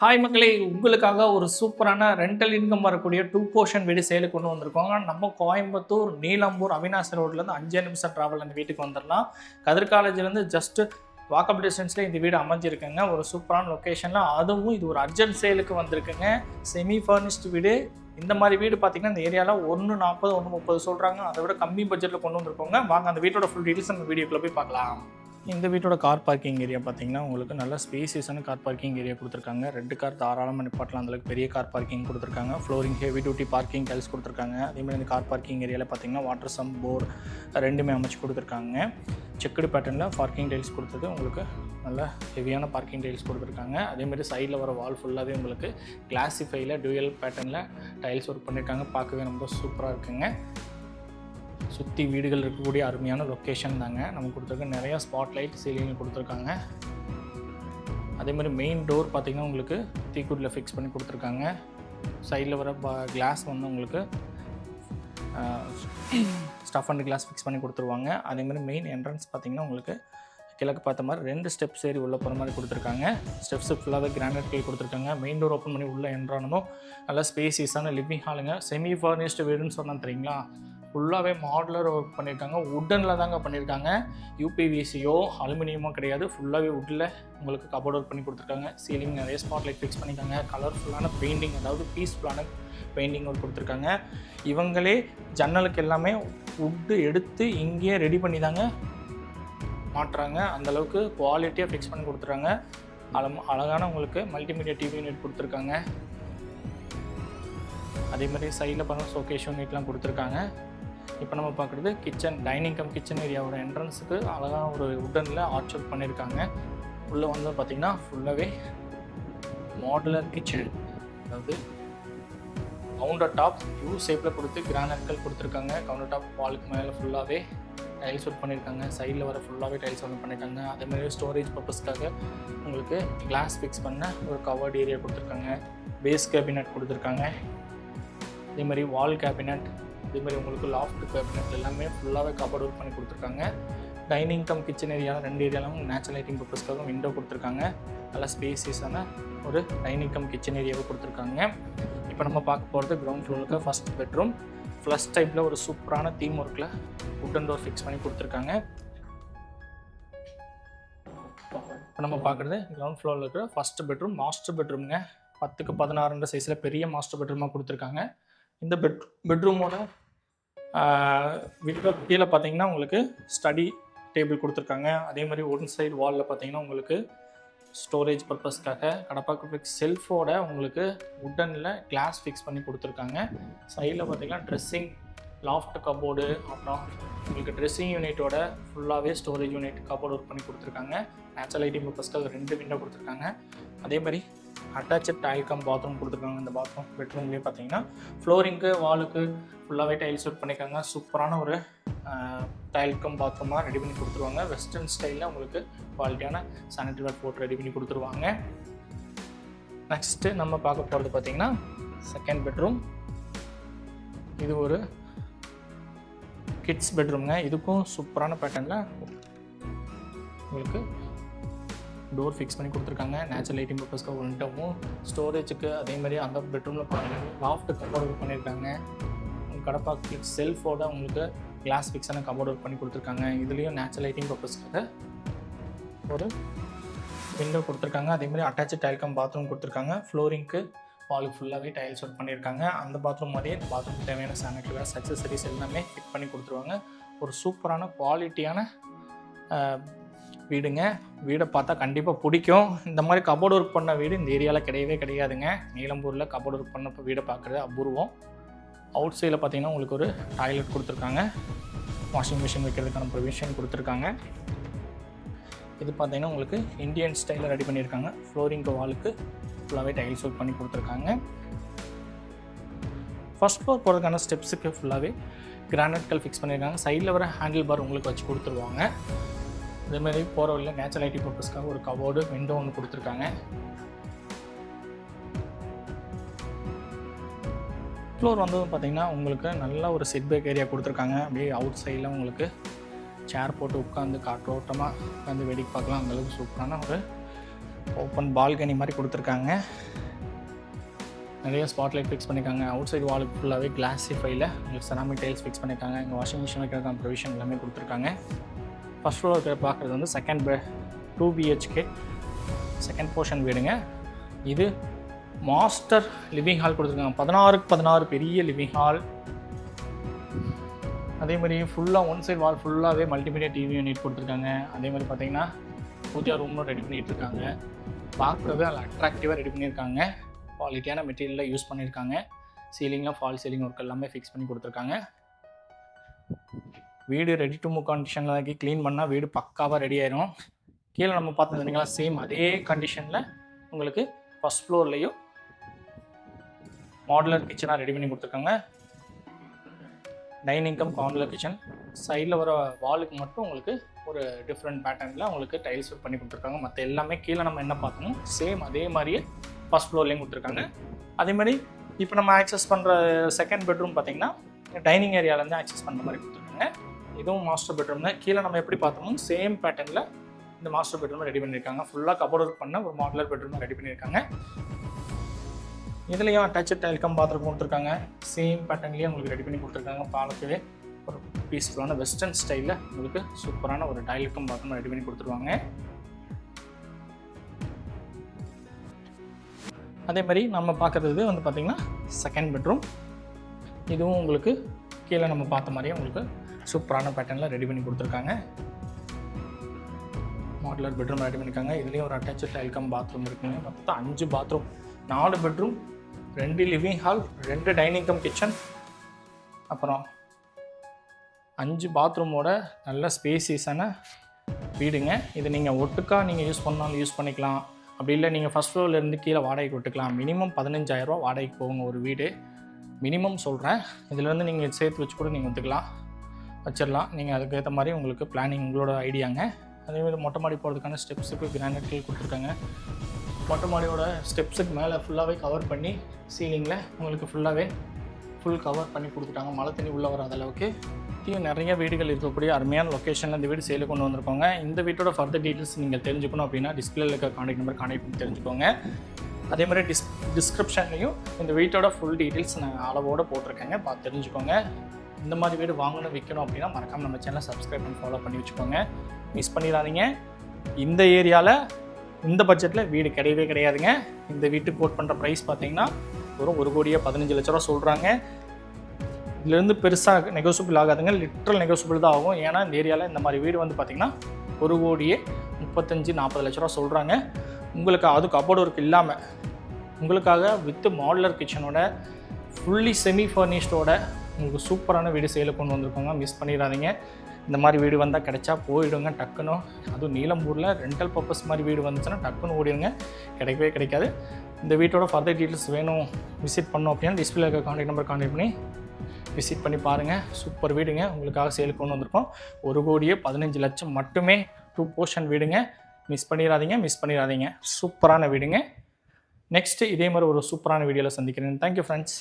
Hi மக்களே, உங்களுக்காக ஒரு சூப்பரான ரெண்டல் இன்கம் வரக்கூடிய 2 போர்ஷன் வீடு சேலுக்கு கொண்டு வந்திருக்கோங்க. நம்ம கோயம்புத்தூர், நீலம்பூர், அவினாசி ரோட்லேருந்து 5 நிமிஷம் ட்ராவல் அந்த வீட்டுக்கு வந்துடலாம். கதிர் காலேஜ்லேருந்து ஜஸ்ட் வாக்கப் டிஸ்டன்ஸில் இந்த வீடு அமைஞ்சிருக்குங்க. ஒரு சூப்பரான லொக்கேஷனில், அதுவும் இது ஒரு அர்ஜென்ட் சேலுக்கு வந்திருக்குங்க. செமி ஃபர்னிஷ்டு வீடு. இந்த மாதிரி வீடு பார்த்தீங்கன்னா இந்த ஏரியாவில் 140, 130 சொல்கிறாங்க. அதை விட கம்மி பட்ஜெட்டில் கொண்டு வந்திருக்கோங்க. வாங்க அந்த வீட்டோட ஃபுல் டீட்டெயில்ஸ் நம்ம வீடியோக்குள்ளே போய் பார்க்கலாம். இந்த வீட்டோட கார் பார்க்கிங் ஏரியா பார்த்தீங்கன்னா உங்களுக்கு நல்ல ஸ்பேசியஸான கார் பார்க்கிங் ஏரியா கொடுத்துருக்காங்க. 2 கார் தாராளமாக நிப்பாட்டலாம், அந்தளவுக்கு பெரிய கார் பார்க்கிங் கொடுத்துருக்காங்க. Flooring heavy duty parking tiles கொடுத்துருக்காங்க. அதேமாதிரி இந்த கார் பார்க்கிங் ஏரியாவில் பார்த்தீங்கன்னா வாட்டர் சம், போர் ரெண்டுமே அமைச்சு கொடுத்துருக்காங்க. செக்குடு பேட்டர்னில் பார்க்கிங் டைல்ஸ் கொடுத்தது உங்களுக்கு நல்ல ஹெவியான பார்க்கிங் டைல்ஸ் கொடுத்துருக்காங்க. அதேமாதிரி சைடில் வர வால் ஃபுல்லாகவே உங்களுக்கு கிளாசிஃபைல டூயல் பேட்டர்னில் டைல்ஸ் ஒர்க் பண்ணியிருக்காங்க. பார்க்கவே ரொம்ப சூப்பராக இருக்குங்க. சுற்றி வீடுகள் இருக்கக்கூடிய அருமையான லொக்கேஷன் தாங்க. நம்ம கொடுத்துருக்க நிறையா ஸ்பாட் லைட் சீலிங் கொடுத்துருக்காங்க. அதே மாதிரி மெயின் டோர் பார்த்திங்கன்னா உங்களுக்கு தீக்குட்டில் ஃபிக்ஸ் பண்ணி கொடுத்துருக்காங்க. சைடில் வர கிளாஸ் வந்து உங்களுக்கு ஸ்டஃப் அண்ட் கிளாஸ் ஃபிக்ஸ் பண்ணி கொடுத்துருவாங்க. அதே மாதிரி மெயின் என்ட்ரன்ஸ் பார்த்திங்கன்னா உங்களுக்கு கிழக்கு பார்த்த மாதிரி 2 ஸ்டெப்ஸ் ஏறி உள்ளே போகிற மாதிரி கொடுத்துருக்காங்க. ஸ்டெப்ஸு ஃபுல்லாகவே கிரானைட் கல் கொடுத்துருக்காங்க. மெயின் டோர் ஓப்பன் பண்ணி உள்ளே என்ட்ரானதும் நல்லா ஸ்பேசியஸான லிவிங் ஹாலுங்க. செமி ஃபர்னிஷ்டு வீடுன்னு சொன்னால் தெரியுங்களா, ஃபுல்லாகவே மாடுலர் ஒர்க் பண்ணியிருக்காங்க. உட்டனில் தாங்க பண்ணியிருக்காங்க. யூபிவிசியோ அலுமினியமோ கிடையாது. ஃபுல்லாகவே உட்டில் உங்களுக்கு கபோர்ட் ஒர்க் பண்ணி கொடுத்துருக்காங்க. சீலிங் நிறைய ஸ்பாட் லைட் ஃபிக்ஸ் பண்ணியிருக்காங்க. கலர்ஃபுல்லான பெயிண்டிங், அதாவது பீஸ்ஃபுல்லான பெயிண்டிங் ஒர்க் கொடுத்துருக்காங்க. இவங்களே ஜன்னலுக்கு எல்லாமே உட்டு எடுத்து இங்கேயே ரெடி பண்ணி தாங்க மாட்டுறாங்க. அந்தளவுக்கு குவாலிட்டியாக ஃபிக்ஸ் பண்ணி கொடுத்துட்றாங்க. அழகான உங்களுக்கு மல்டிமீடியா டிவி யூனிட் கொடுத்துருக்காங்க. அதே மாதிரி சைடில் பாருங்கள் ஷோகேஸ் யூனிட்லாம் கொடுத்துருக்காங்க. இப்போ நம்ம பார்க்குறது கிச்சன், டைனிங் கம் கிச்சன் ஏரியாவோட என்ட்ரன்ஸுக்கு அழகான ஒரு உட்டனில் ஆர்ச் ஒர்க் பண்ணியிருக்காங்க. உள்ளே வந்து பார்த்திங்கன்னா ஃபுல்லாகவே மாடுலர் கிச்சன், அதாவது கவுண்டர் டாப் யூ ஷேப்பில் கொடுத்து கிரானைட்கள் கொடுத்துருக்காங்க. கவுண்டர் டாப் வாலுக்கு மேலே ஃபுல்லாகவே டைல்ஸ் ஒர்க் பண்ணியிருக்காங்க. சைடில் வர ஃபுல்லாகவே டைல்ஸ் ஒர்க் பண்ணியிருக்காங்க. அதேமாதிரி ஸ்டோரேஜ் பர்பஸ்க்காக உங்களுக்கு கிளாஸ் ஃபிக்ஸ் பண்ண ஒரு கவர்டு ஏரியா கொடுத்துருக்காங்க. பேஸ் கேபினட் கொடுத்துருக்காங்க. அதே மாதிரி வால் கேபினட், அதே மாதிரி உங்களுக்கு லாஃப்ட் கேபினட் எல்லாமே ஃபுல்லாகவே கபோர்ட் ஒர்க் பண்ணி கொடுத்துருக்காங்க. டைனிங் கம் கிச்சன் ஏரியாவில் 2 ஏரியாலும் நேச்சுரல் லைட்டிங் பர்பஸ்க்காக விண்டோ கொடுத்துருக்காங்க. நல்லா ஸ்பேசியஸான ஒரு டைனிங் கம் கிச்சன் ஏரியாவை கொடுத்துருக்காங்க. இப்போ நம்ம பார்க்க போகிறது கிரவுண்ட் ஃப்ளோருக்கு ஃபஸ்ட் பெட்ரூம். ஃப்ளஷ் டைப்பில் ஒரு சூப்பரான தீம் ஒர்க்கில் உட்டன் டோர் ஃபிக்ஸ் பண்ணி கொடுத்துருக்காங்க. இப்போ நம்ம பார்க்குறது கிரவுண்ட் ஃப்ளோரில் இருக்கிற ஃபஸ்ட் பெட்ரூம். மாஸ்டர் பெட்ரூம்ங்க. 10க்கு 16 சைஸில் பெரிய மாஸ்டர் பெட்ரூமாக கொடுத்துருக்காங்க. இந்த பெட்ரூமோட வீட்டில் கீழே பார்த்தீங்கன்னா உங்களுக்கு ஸ்டடி டேபிள் கொடுத்துருக்காங்க. அதே மாதிரி ஒன் சைடு வாலில் பார்த்தீங்கன்னா உங்களுக்கு ஸ்டோரேஜ் பர்பஸ்க்காக கடப்பாக்கு செல்ஃபோட உங்களுக்கு உட்டனில் கிளாஸ் ஃபிக்ஸ் பண்ணி கொடுத்துருக்காங்க. சைடில் பார்த்தீங்கன்னா ட்ரெஸ்ஸிங், லாஃப்ட் கபோர்டு, அப்புறம் உங்களுக்கு ட்ரெஸ்ஸிங் யூனிட்டோட ஃபுல்லாகவே ஸ்டோரேஜ் யூனிட் கபோர்டு ஒர்க் பண்ணி கொடுத்துருக்காங்க. நேச்சுரல் லைட்டிங் பர்பஸ்க்காக 2 விண்டோ கொடுத்துருக்காங்க. அதே மாதிரி அட்டாச்சு டைல் கம் பாத்ரூம் கொடுத்துருக்காங்க. இந்த பாத்ரூம் பெட்ரூம்லேயே பார்த்தீங்கன்னா ஃப்ளோரிங்க்கு வாலுக்கு ஃபுல்லாகவே டைல்ஸ் ஒர்க் பண்ணியிருக்காங்க. சூப்பரான ஒரு டைல் கம் பாத்ரூமாக ரெடி பண்ணி கொடுத்துருவாங்க. வெஸ்டர்ன் ஸ்டைலில் உங்களுக்கு குவாலிட்டியான சானிட்டரி வேர் போட்டு ரெடி பண்ணி கொடுத்துருவாங்க. நெக்ஸ்ட்டு நம்ம பார்க்க போகிறது பார்த்தீங்கன்னா செகண்ட் பெட்ரூம். இது ஒரு கிட்ஸ் பெட்ரூம்ங்க. இதுக்கும் சூப்பரான பேட்டர்னில் உங்களுக்கு டோர் ஃபிக்ஸ் பண்ணி கொடுத்துருக்காங்க. நேச்சுரல் லைட்டிங் பர்பஸ்க்காக விண்டோவும், ஸ்டோரேஜுக்கு அதே மாதிரி அந்த பெட்ரூமில் பார்த்தீங்கன்னா லாஃப்ட் கபோர்ட் ஒர்க் பண்ணியிருக்காங்க. கடப்பாக்கு செல்ஃபோட உங்களுக்கு கிளாஸ் ஃபிக்ஸான கபோர்ட் ஒர்க் பண்ணி கொடுத்துருக்காங்க. இதுலேயும் நேச்சுரல் லைட்டிங் பர்பஸ்க்காக ஒரு விண்டோ கொடுத்துருக்காங்க. அதேமாதிரி அட்டாச்சு டைல் கம் பாத்ரூம் கொடுத்துருக்காங்க. ஃப்ளோரிங்க்கு வாலுக்கு ஃபுல்லாகவே டைல்ஸ் ஒர்க் பண்ணியிருக்காங்க. அந்த பாத்ரூம் மாதிரியே இந்த பாத்ரூம் தேவையான சானிட்டரி வேர்ஸ், அக்சசரிஸ் எல்லாமே ஃபிட் பண்ணி கொடுத்துருவாங்க. ஒரு சூப்பரான குவாலிட்டியான வீடுங்க. வீடை பார்த்தா கண்டிப்பாக பிடிக்கும். இந்த மாதிரி கபோர்ட் ஒர்க் பண்ண வீடு இந்த ஏரியாவில் கிடையவே கிடையாதுங்க. நீலம்பூரில் கபோர்ட் ஒர்க் பண்ண வீடை பார்க்குறது அபூர்வம். அவுட் சைடில் பார்த்தீங்கன்னா உங்களுக்கு ஒரு டாய்லெட் கொடுத்துருக்காங்க. வாஷிங் மிஷின் வைக்கிறதுக்கான ப்ரொவிஷன் கொடுத்துருக்காங்க. இது பார்த்தீங்கன்னா உங்களுக்கு இந்தியன் ஸ்டைலில் ரெடி பண்ணியிருக்காங்க. ஃப்ளோரிங்க்கு வாலுக்கு ஃபுல்லாகவே டைல்ஸ் ஒர்க் பண்ணி கொடுத்துருக்காங்க. ஃபர்ஸ்ட் ஃப்ளோர் போகிறதுக்கான ஸ்டெப்ஸுக்கு ஃபுல்லாகவே கிரானைட் கல் ஃபிக்ஸ் பண்ணியிருக்காங்க. சைடில் வர ஹேண்டில் பார் உங்களுக்கு வச்சு கொடுத்துருவாங்க. அதேமாதிரி போகிற வழியில் நேச்சுரல் லைட்டிங் பர்பஸ்க்காக ஒரு கபோர்டு, விண்டோ ஒன்று கொடுத்துருக்காங்க. ஃப்ளோர் வந்து பார்த்திங்கன்னா உங்களுக்கு நல்ல ஒரு செட் பேக் ஏரியா கொடுத்துருக்காங்க. அப்படியே அவுட் சைடில் உங்களுக்கு சேர் போட்டு உட்காந்து காற்றோட்டமாக உட்காந்து வேடிக்கை பார்க்கலாம். அந்தளவுக்கு சூப்பரான ஒரு ஓப்பன் பால்கனி மாதிரி கொடுத்துருக்காங்க. நிறைய ஸ்பாட்லைட் ஃபிக்ஸ் பண்ணியிருக்காங்க. அவுட் சைடு வாலுக்கு ஃபுல்லாகவே கிளாஸிஃபைல உங்களுக்கு செராமிக் டைல்ஸ் ஃபிக்ஸ் பண்ணியிருக்காங்க. இங்கே வாஷிங் மிஷின் வைக்கிறதுக்கான ப்ரொவிஷன் எல்லாமே கொடுத்துருக்காங்க. ஃபர்ஸ்ட் ஃப்ளோர் பார்க்குறது வந்து 2 BHK செகண்ட் போர்ஷன் வீடுங்க. இது மாஸ்டர் லிவிங் ஹால் கொடுத்துருக்காங்க. 16க்கு 16 பெரிய லிவிங் ஹால். அதே மாதிரி ஃபுல்லாக ஒன் சைடு வால் ஃபுல்லாகவே மல்டிமீடியா டிவி யூனிட் கொடுத்துருக்காங்க. அதே மாதிரி பார்த்தீங்கன்னா பூஜா ரூம்லும் ரெடி பண்ணிகிட்டு இருக்காங்க. பார்க்கவே அதில் அட்ராக்டிவாக ரெடி பண்ணியிருக்காங்க. குவாலிட்டியான மெட்டீரியலில் யூஸ் பண்ணியிருக்காங்க. சீலிங்கில் ஃபால் சீலிங் ஒர்க் எல்லாமே ஃபிக்ஸ் பண்ணி கொடுத்துருக்காங்க. வீடு ரெடி டு மூவ் கண்டிஷனில் தான் க்ளீன் பண்ணால் வீடு பக்காவாக ரெடி ஆயிரும். கீழே நம்ம பார்த்துருந்தீங்களா சேம் அதே கண்டிஷனில் உங்களுக்கு ஃபஸ்ட் ஃப்ளோர்லேயும் மாடுலர் கிச்சனாக ரெடி பண்ணி கொடுத்துருக்காங்க. Dining come corner kitchen. சைடில் வர வாலுக்கு மட்டும் உங்களுக்கு ஒரு டிஃப்ரெண்ட் பேட்டர்னில் உங்களுக்கு டைல்ஸ் ஒர்க் பண்ணி கொடுத்துருக்காங்க. மற்ற எல்லாமே கீழே நம்ம என்ன பார்த்தோமோ சேம் அதே மாதிரியே ஃபஸ்ட் ஃப்ளோர்லேயும் கொடுத்துருக்காங்க. அதே மாதிரி இப்போ நம்ம ஆக்சஸ் பண்ணுற செகண்ட் பெட்ரூம் பார்த்தீங்கன்னா டைனிங் ஏரியாவிலேருந்து ஆக்சஸ் பண்ணுற மாதிரி கொடுத்துருக்காங்க. இதுவும் மாஸ்டர் பெட்ரூம் தான். கீழே நம்ம எப்படி பார்த்தோமோ சேம் பேட்டர்னில் இந்த மாஸ்டர் பெட்ரூம் ரெடி பண்ணியிருக்காங்க. ஃபுல்லாக கபோர்ட் ஒர்க் பண்ண ஒரு மாடுலர் பெட்ரூம் ரெடி பண்ணியிருக்காங்க. இதுலேயும் அட்டாச்சு டைல்கம் பாத்ரூம் கொடுத்துருக்காங்க. சேம் பேட்டர்ன்லேயே உங்களுக்கு ரெடி பண்ணி கொடுத்துருக்காங்க. பார்க்கவே ஒரு பீஸ்ஃபுல்லான வெஸ்டர்ன் ஸ்டைலில் உங்களுக்கு சூப்பரான ஒரு டைல்கம் பாத்ரூம் ரெடி பண்ணி கொடுத்துருவாங்க. அதே மாதிரி நம்ம பார்க்குறது வந்து பார்த்திங்கன்னா செகண்ட் பெட்ரூம். இதுவும் உங்களுக்கு கீழே நம்ம பார்த்த மாதிரியே உங்களுக்கு சூப்பரான பேட்டர்னில் ரெடி பண்ணி கொடுத்துருக்காங்க. மாடுலர் பெட்ரூம் ரெடி பண்ணியிருக்காங்க. இதுலேயும் ஒரு அட்டாச்சு டைல்கம் பாத்ரூம் இருக்குங்க. மொத்தம் 5 bathroom, 4 bedroom, 2 living hall, 2 dining come kitchen, அப்புறம் 5 பாத்ரூமோட நல்ல ஸ்பேசியஸான வீடுங்க. இது நீங்கள் ஒட்டுக்கா நீங்கள் யூஸ் பண்ணாலும் யூஸ் பண்ணிக்கலாம். அப்படி இல்லை நீங்கள் ஃபஸ்ட் ஃப்ளோர்லேருந்து கீழே வாடகைக்கு விட்டுக்கலாம். மினிமம் 15,000 வாடகைக்கு போகுங்க ஒரு வீடு. மினிமம் சொல்கிறேன். இதிலேருந்து நீங்கள் சேர்த்து வச்சு கூட நீங்கள் வச்சிடலாம். நீங்கள் அதுக்கேற்ற மாதிரி உங்களுக்கு பிளானிங் உங்களோட ஐடியாங்க. அதேமாதிரி மொட்டை மாடி போகிறதுக்கான ஸ்டெப்ஸுக்கு கிரானைட் கொடுத்துருக்காங்க. மொட்டை மாடியோட ஸ்டெப்ஸுக்கு மேலே ஃபுல்லாகவே கவர் பண்ணி சீலிங்கில் உங்களுக்கு ஃபுல் கவர் பண்ணி கொடுத்துட்டாங்க. மழை தண்ணி உள்ளே வராத அளவுக்கு. நிறைய வீடுகள் இருக்கக்கூடிய அருமையான லொக்கேஷனில் இந்த வீடு சேலுக்கு கொண்டு வந்திருக்கோங்க. இந்த வீட்டோட ஃபர்தர் டீட்டெயில்ஸ் நீங்கள் தெரிஞ்சுக்கணும் அப்படின்னா டிஸ்பிளேல இருக்க கான்டாக்ட் நம்பர் கான்டாக்ட் பண்ணி தெரிஞ்சுக்கோங்க. அதே மாதிரி டிஸ்கிரிப்ஷன்லையும் இந்த வீட்டோட ஃபுல் டீட்டெயில்ஸ் நான் அளவோடு போட்டிருக்கேங்க, பார்த்து தெரிஞ்சுக்கோங்க. இந்த மாதிரி வீடு வாங்கணும் விற்கணும் அப்படின்னா மறக்காமல் நம்ம சேனலை சப்ஸ்கிரைப் பண்ணி ஃபாலோ பண்ணி வச்சுக்கோங்க. மிஸ் பண்ணிடாதீங்க. இந்த ஏரியாவில் இந்த பட்ஜெட்டில் வீடு கிடையவே கிடையாதுங்க. இந்த வீட்டுக்கு கோட் பண்ணுற ப்ரைஸ் பார்த்தீங்கன்னா வெறும் 1,15,00,000 சொல்கிறாங்க. இதுலேருந்து பெருசாக நெகோசியபிள் ஆகாதுங்க. லிட்ரல் நெகோசியபிள் தான் ஆகும். ஏன்னா இந்த ஏரியாவில் இந்த மாதிரி வீடு வந்து பார்த்திங்கன்னா 1,35,40,00,000 சொல்கிறாங்க. உங்களுக்கு அது கபோர்டு ஒர்க் இல்லாமல் உங்களுக்காக வித் மாடுலர் கிச்சனோட ஃபுல்லி செமி ஃபர்னிஷ்டோட உங்களுக்கு சூப்பரான வீடு சேலுக்கு கொண்டு வந்திருக்கோங்க. மிஸ் பண்ணிடாதீங்க. இந்த மாதிரி வீடு வந்தால் கிடைச்சா போயிடுங்க டக்குன்னு. அதுவும் நீலம்பூரில் ரெண்டல் பர்பஸ் மாதிரி வீடு வந்துச்சுன்னா டக்குன்னு ஓடிடுங்க, கிடைக்கவே கிடைக்காது. இந்த வீட்டோட ஃபர்தர் டீட்டெயில்ஸ் வேணும், விசிட் பண்ணோம் அப்படின்னா டிஸ்பிளே இருக்க கான்டாக்ட் நம்பர் கான்டாக்ட் பண்ணி விசிட் பண்ணி பாருங்கள். சூப்பர் வீடுங்க, உங்களுக்காக சேலுக்கு கொண்டு வந்திருக்கோம். 1,15,00,000 மட்டுமே 2 போர்ஷன் வீடுங்க. மிஸ் பண்ணிடாதீங்க. சூப்பரான வீடுங்க. நெக்ஸ்ட்டு இதே மாதிரி ஒரு சூப்பரான வீடியோவில் சந்திக்கிறேன். Thank you friends.